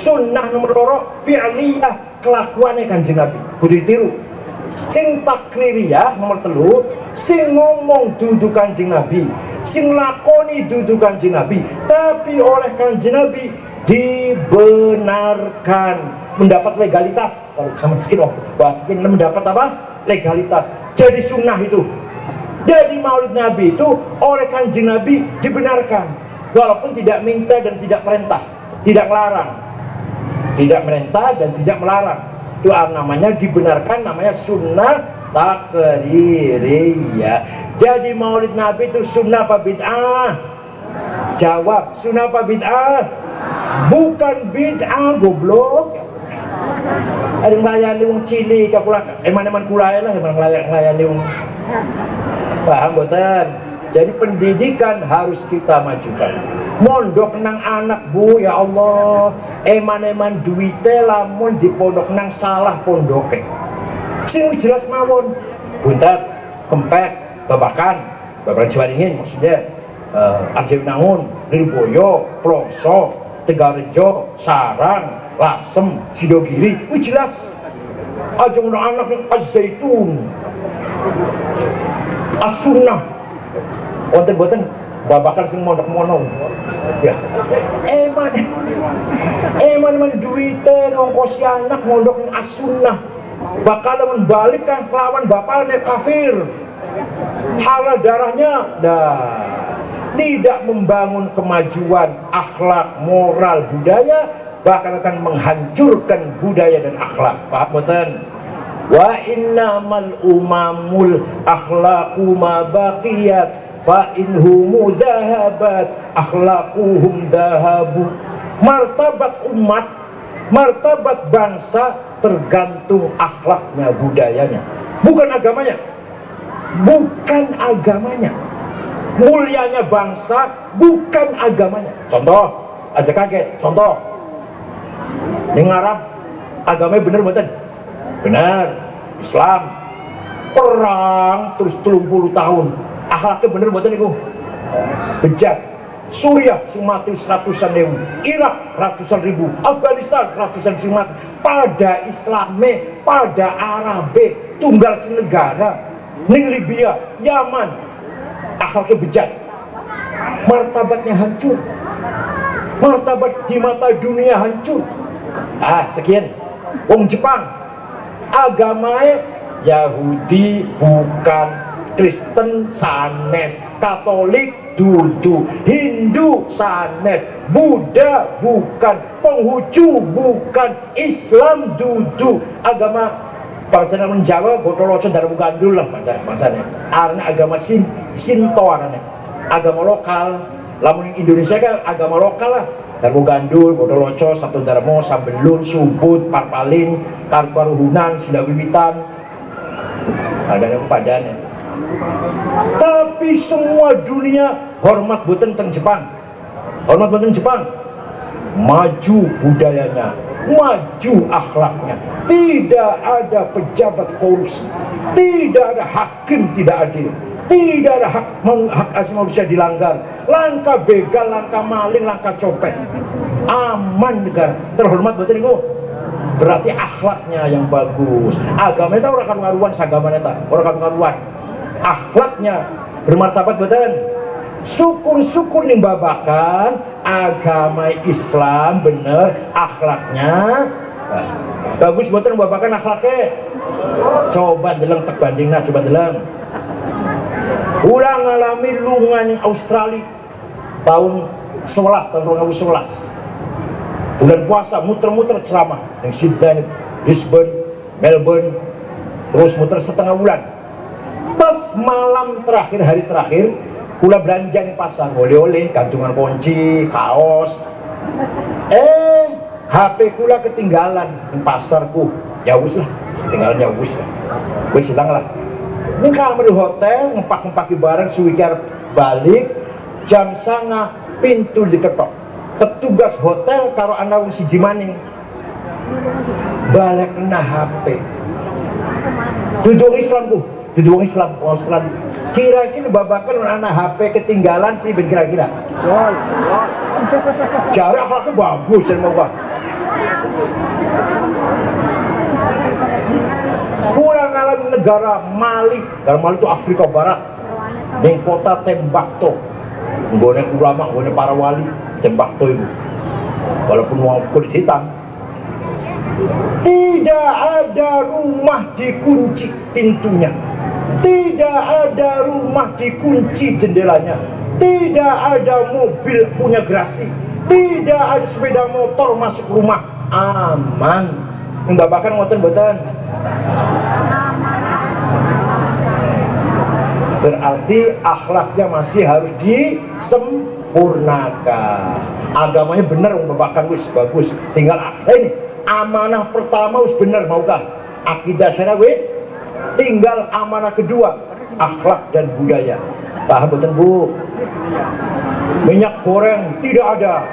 Sunnah nomor loro fi'liyah, kelakuannya Kanjeng Nabi kudu ditiru. Sing takririah nomor telu, sing ngomong dudu Kanjeng Nabi, sing lakoni dudu Kanjeng Nabi, tapi oleh Kanjeng Nabi dibenarkan, mendapat legalitas. Kalau sama sedikit bahasa mendapat apa? Legalitas. Jadi sunnah itu, jadi Maulid Nabi itu oleh Kanjeng Nabi dibenarkan, walaupun tidak minta dan tidak perintah, tidak larang, tidak merintah dan tidak melarang. Itu namanya dibenarkan, namanya sunnah takririyah. Jadi Maulid Nabi itu sunnah apa bid'ah? Jawab, sunnah apa bid'ah? Bukan bid'ah, goblok. Ada nglayani wong cilik kula, eman-eman kula lah emang nglayani wong. Paham boten? Jadi pendidikan harus kita majukan. Mondok nang anak Bu, ya Allah, eman-eman duwite lamun di pondok nang salah pondoke. Sing jelas mawon. Buntat, kempek, babakan Jawa Dingin maksudnya, Arjawinangun, Lirboyo, Ploso, Tegarejo, Sarang, Lasem, Sidogiri, jelas. Aja ngono anak Az-Zaitun, As-Sunnah. Wonten boten babakan sing mondok mono ya eman duite nongkosi anak mondok as-sunnah bakal balik kan kelawan bapaknya kafir, halal darahnya tidak membangun kemajuan akhlak, moral, budaya, bahkan akan menghancurkan budaya dan akhlak. Paham betul? Wa innamal umamul akhlaqu ma baqiyat fa inhum dhahabat akhlaquhum dhahabu. Martabat umat, martabat bangsa tergantung akhlaknya, budayanya, bukan agamanya. Bukan agamanya. Mulianya bangsa bukan agamanya. Contoh, aja kaget. Contoh, yang Arab agamanya bener betul, benar. Islam perang terus 30 tahun, akhlaknya bener betul itu bejat. Suriah sing mati ratusan ribu, Irak ratusan ribu, Afghanistan ratusan sing mati. Pada Islame, pada Arabe, tunggal senegara. Ning Libya, Yaman, akhlaknya bejat, martabatnya hancur, martabat di mata dunia hancur. Sekian. Wong Jepang, agamanya Yahudi bukan, Kristen sanes, Katolik dudu, Hindu sanes, Buddha bukan, Konghucu bukan, Islam dudu. Agama bangsa yang menjawab botol loco dari gandul lah bangsanya. Artinya agama Sinto, agama lokal. Lamun Indonesia kan agama lokal lah. Darbu gandul, botol loco, satu darmo, sambelun, subut, parpalin, karparuhunan, sindawiwitan. Ada yang padanya. Tapi semua dunia hormat boten teng Jepang. Hormat boten Jepang. Maju budayanya, maju akhlaknya. Tidak ada pejabat korupsi, tidak ada hakim tidak adil, tidak ada hak asasi manusia dilanggar, langkah begal, langkah maling, langkah copet. Aman negara, terhormat betul itu. Berarti akhlaknya yang bagus. Agama itu orang karuan, sagama itu orang karuan. Akhlaknya bermartabat betul. Syukur-syukur nih babakan agama Islam bener, akhlaknya bagus betul babakan akhlaknya. Coba deleng tek bandingna, coba deleng. Ulang ngalami lungan Australia tahun 2011. Bulan puasa muter-muter ceramah yang Sydney, Brisbane, Melbourne, terus muter setengah bulan. Pas malam terakhir, hari terakhir, kula belanja di pasar, oleh-oleh, gantungan kunci, kaos. HP kula ketinggalan di pasarku. Ya wis lah, ketinggalan ya wis lah. Wis hilang lah. Ini kamar di hotel, ngempak-ngempaki barang, suwikar balik, jam 09.00 pintu diketok. Petugas hotel karo anak wong siji maning. Balik kena HP. Duduk Islamku, duduk Islam, Australia. Kira-kira babakan anak HP ketinggalan sih kira-kira. Jari akhlaknya bagus dan mau kurang alami negara Mali. Negara Mali itu Afrika Barat. Di kota Tembakto. Nggone ulama, nggone para wali Tembakto itu. Walaupun uang kulit hitam. Tidak ada rumah dikunci pintunya. Tidak ada rumah dikunci jendelanya. Tidak ada mobil punya gerasi. Tidak ada sepeda motor masuk rumah. Aman. Enggak bahkan ngoten-ngoten. Berarti akhlaknya masih harus disempurnakan. Agamanya benar, bahkan wis bagus. Tinggal ini amanah pertama wis benar maukah? Akidah syariah wis. Tinggal amanah kedua, akhlak dan budaya. Paham betul Bu? Minyak goreng tidak ada.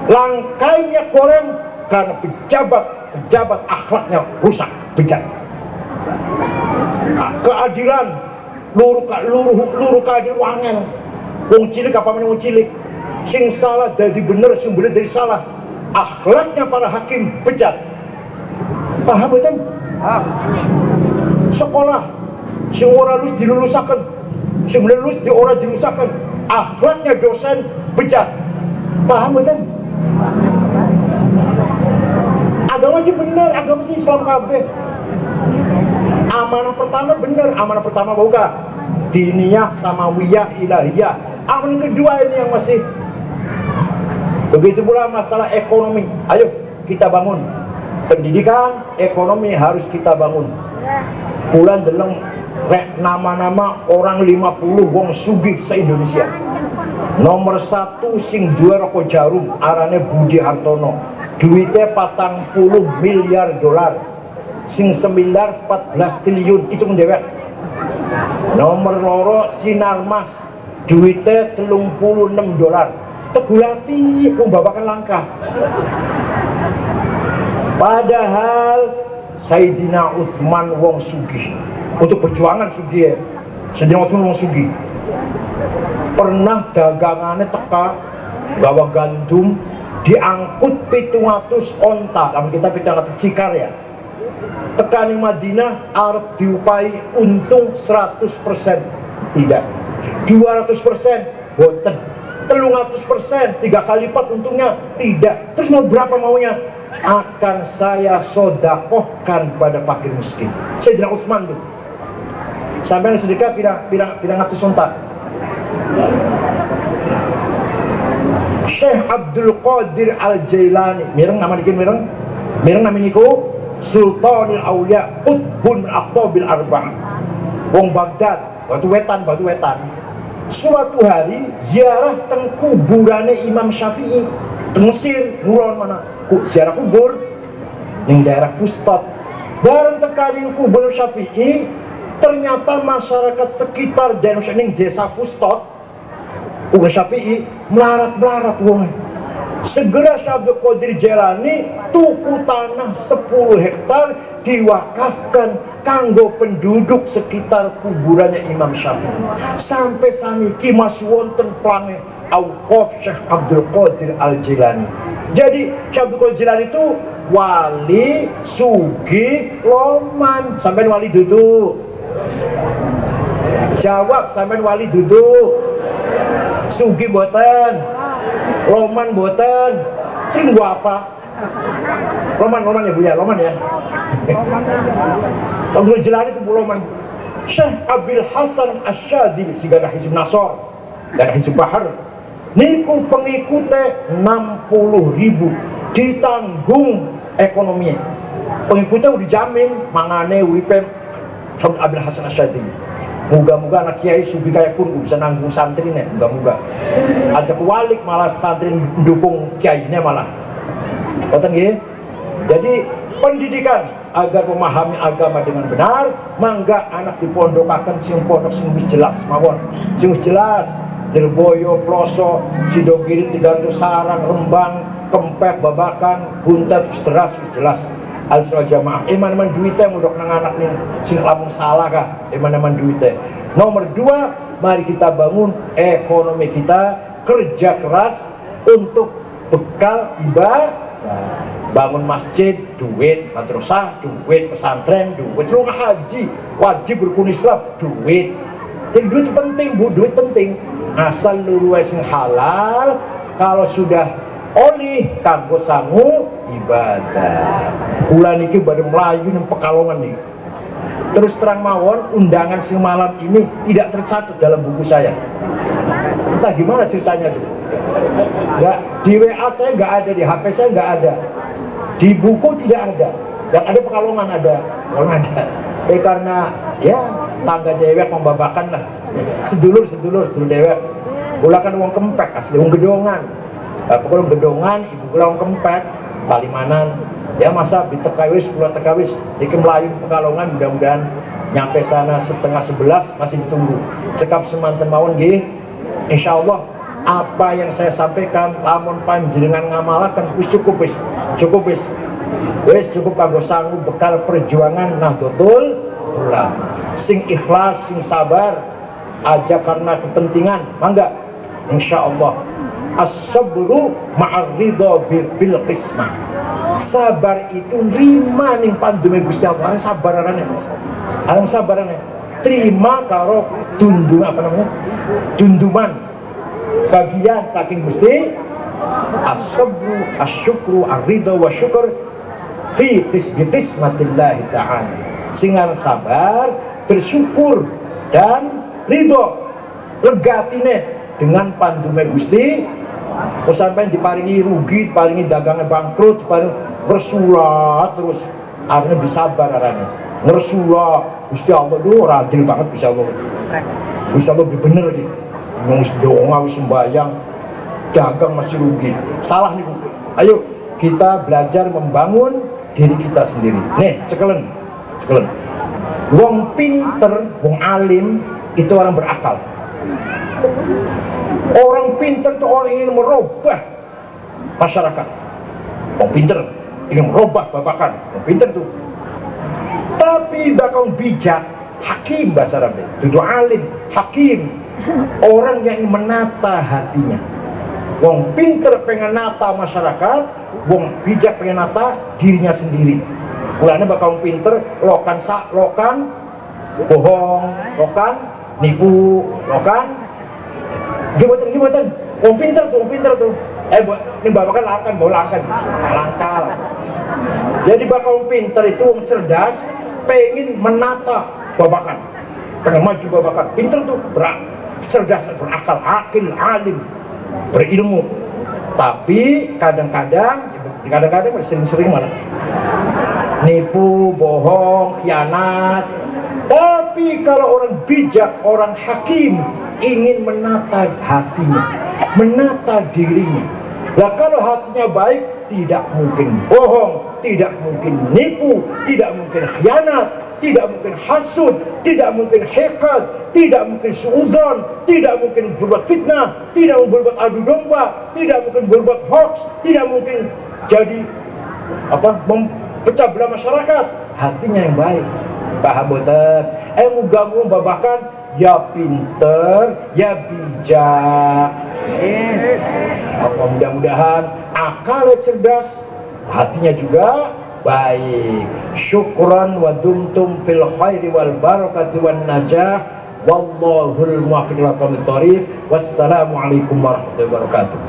Langkai minyak goreng karena pejabat akhlaknya rusak, bejat. Keadilan, luruh keadilan wangen. Wong cilik apa meneh wong cilik. Sing salah jadi bener, sing bener jadi salah. Akhlaknya para hakim bejat. Paham betul? Sekolah sing ora lulus dilulusaken, sing lulus di ora dilulusaken. akhlaknya dosen bejat. Paham betul? Agama sih bener, agama sih Islam kabeh. Amanah pertama bener, amanah pertama buka diniyah, samawiyah, ilahiyah. Amanah kedua ini yang masih. Begitu pula masalah ekonomi. Ayo kita bangun pendidikan, ekonomi harus kita bangun. Bulan deleng rek nama-nama orang 50 wong sugih se-Indonesia. Nomor 1 sing dua rokok jarum arane Budi Hartono. Duitnya 40 miliar dolar. Sing sembilar 14 triliun itu mendewek. Nomor loro Sinarmas duitnya 36 dolar. Tegulati membawakan langkah. Padahal Sayyidina Utsman wong sugih untuk perjuangan sugih. Sayyidina Utsman wong sugih pernah dagangannya teka bawa gandum diangkut 700 onta, kalau kita 700 cikar ya. Tekan di Madinah arep diupai untung 100%, tidak 200%, boten 300%, 3 kali lipat untungnya, tidak. Terus mau berapa maunya? Akan saya sodakohkan pada fakir miskin. Sayyidina Utsman tuh sampai sedekah pirang atus onta. Syekh Abdul Qadir Al-Jailani mireng nama dikin mireng nama niku Sultanul Aulia Qutbun Aqtabil Arba'ah wong Baghdad batu wetan. Suatu hari ziarah teng kuburane Imam Syafi'i teng Mesir, ngulon mana ziarah kubur ning daerah Fustat. Bareng tekani kubur Syafi'i, ternyata masyarakat sekitar ning desa Fustat kubur Syafi'i melarat wong. Segera Syekh Abdul Qadir Jailani tuku tanah 10 hektar diwakafkan kanggo penduduk sekitar kuburannya Imam Syafi'i. Sampai saniki masih wonten plange auqaf Syekh Abdul Qadir Al-Jailani. Jadi Syekh Abdul Qadir Jailani itu wali sugih loman. Sampai wali duduk. Jawab, sampai wali duduk. Sugih boten, loman boten. Tunggu apa? Loman ya Bu ya, loman ya. Abdul Jailani itu loman. Syekh Abil Hasan Asyadili sigana Hizb Nasor dan Hizb Bahar niku pengikutnya 60.000 ditanggung ekonominya. Pengikutnya udah dijamin mangane wipem Syekh Abil Hasan Asyadili. Moga-moga anak kiai sugi kaya pun bisa nanggung santri nih, moga-moga. Ajak walik malah santri mendukung kiainya malah. Boten nggih. Jadi pendidikan agar memahami agama dengan benar, mangga anak dipondokaken sing pondok sing wis jelas mawon. Sing wis jelas Lirboyo, Ploso, Sidogiri, Tigantu, Sarang, Rembang, Kempek, Babakan, Buntet, Deras jelas. Al-Sunnah Jamaah eman-eman duitnya mudok nang anak nih sing lamun salah kah eman-eman duitnya. Nomor 2, mari kita bangun ekonomi kita, kerja keras untuk bekal ibadah. Bangun masjid, duit, madrasah, duit, pesantren, duit, rumah haji, wajib rukun Islam, duit. Jadi duit penting Bu, duit penting. Asal luru sing halal, kalau sudah oli kanggo sangu ibadah. Bulan ini baru Melayu yang Pekalongan nih. Terus terang mawon, undangan sing malam ini tidak tercatat dalam buku saya. Entah gimana ceritanya tuh. Nggak, di WA saya nggak ada, di HP saya nggak ada, di buku tidak ada. Yang ada Pekalongan ada, ada. Karena ya tangga dewek membabakan lah. Sedulur dewek. Bulakan uang Kempek asli uang Gedongan. Pokoknya Gedongan, ibu pulang Kempek, Palimanan. Ya masa ditekawis, pulang tekawis, di Melayu Pekalongan, mudah-mudahan nyampe sana 10:30 masih ditunggu. Cekap semanten mawon nggih. Insyaallah apa yang saya sampaikan lamun panjenengan ngamalaken wis cukup cukup kanggo sanggup bekal perjuangan Nahdlatul Ulama. Sing ikhlas, sing sabar aja karena kepentingan, mangga insyaallah. As-sabru ma'ar-ridha bil qismah. Sabar itu lima ning pandume Gusti Allah. Areng sabarane. Terima karo dunduman. bagian saking Gusti as-sabru asyukru ar-ridha wa syukur fi qismatillahi ta'ala, singan sabar, bersyukur dan ridho legatine dengan pandume Gusti. Sampai diparingi rugi, diparingi dagangan bangkrut, diparingi bersulah terus, akhirnya bersabar arane bersulah. Gusti Allah itu radil banget, bisa Allah lebih bener gitu. Wis donga, wis sembayang, dagang masih rugi. Salah nih. Ayo kita belajar membangun diri kita sendiri. Nih, cekelen. Wong pinter, wong alim itu orang berakal. Orang pinter itu orang ingin merubah masyarakat. Orang pinter ingin merubah babakan. Orang pinter tuh. Tapi bakal bijak, hakim bahasa Arabnya. Itu alim, hakim. Orang yang ingin menata hatinya. Wong pinter pengen nata masyarakat, wong bijak pengen nata dirinya sendiri. Mulanya bakal pinter, lokan bohong, lokan nipu, lokan gimana? Wong pinter tuh. Ini bapak kan langka. Jadi bakal pinter itu wong cerdas, pengen menata babakan, pengen maju babakan. Pinter tuh cerdas, berakal, akil, alim, berilmu. Tapi kadang-kadang sering malah nipu, bohong, khianat. Tapi kalau orang bijak, orang hakim ingin menata hatinya, menata dirinya. Nah kalau hatinya baik, tidak mungkin bohong, tidak mungkin nipu, tidak mungkin khianat, tidak mungkin hasud, tidak mungkin hikad, tidak mungkin suudzon, tidak mungkin berbuat fitnah, tidak mungkin berbuat adu domba, tidak mungkin berbuat hoax, tidak mungkin jadi memecah belah masyarakat. Hatinya yang baik. Paham boten? Muga-muga babakan ya pinter, ya bijak. Mudah-mudahan akalnya cerdas, hatinya juga baik. Syukran wa dumtum fil khairi wal barakati wan najah. Wallahul muwaffiq ila aqwamit thoriq. Wassalamualaikum warahmatullahi wabarakatuh.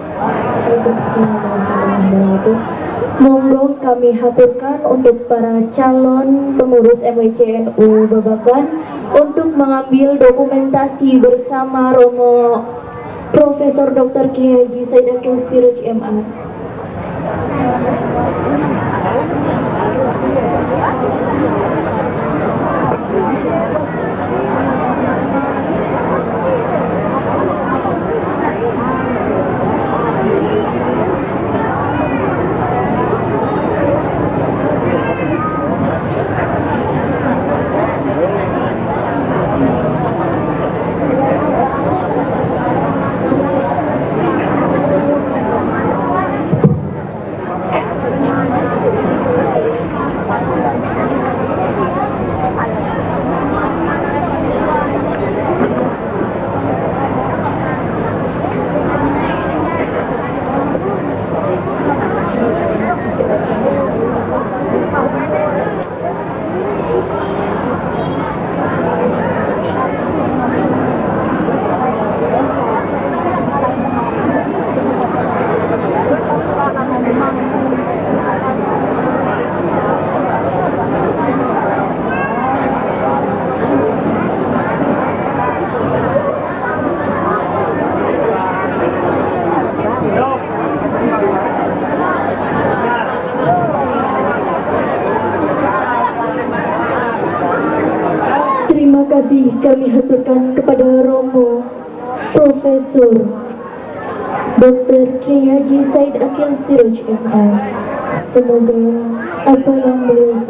Monggo kami haturkan untuk para calon pengurus MWCNU Babakan untuk mengambil dokumentasi bersama Romo Profesor Dr. Kiai Haji Said Akil Siraj MA. Kami haturkan kepada Romo Profesor Dr. Kiai Haji Said Akil Siraj MA. Semoga apa yang beliau